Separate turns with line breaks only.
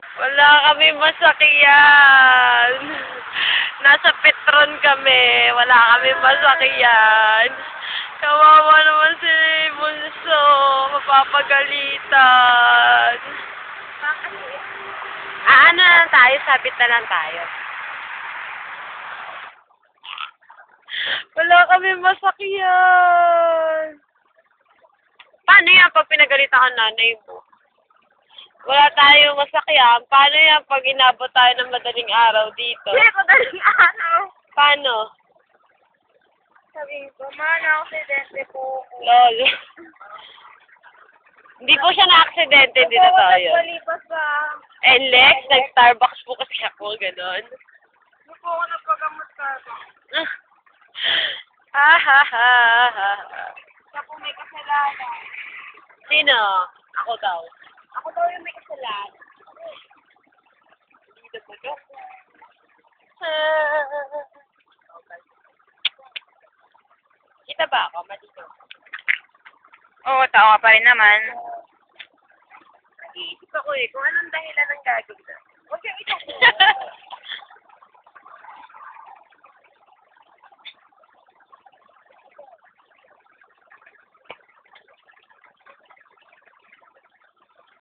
Wala kami masakyan. Nasa Petron kami. Wala kami masakyan. Kawawa naman si Bunso. Mapapagalitan. Ano lang tayo? Sabit na lang tayo. Wala kami masakyan. Paano yan pag pinagalitan ka nanay mo? Wala tayong masakyan. Paano yan pag inabot tayo ng madaling araw dito?
Hindi, madaling araw.
Paano?
Sabihin ko, na-aksidente po ako.
Lol. Hindi po siya na-aksidente. Hindi na tayo.
Nagpalipas sa...
Lex, nag-Starbucks po kasi ako. Ganon.
Hindi po ako nagpagamot ka.
Ha ha ha ha.
Siya po may kasalanan.
Sino? Ako daw.
Ako daw yung may kasalanan.
Dito po daw. Kita ba ako? Matito.
Oo, tao ka pa rin naman.
Nag-iisip ako kung anong dahilan ng gagawin.
Huwag kang ito.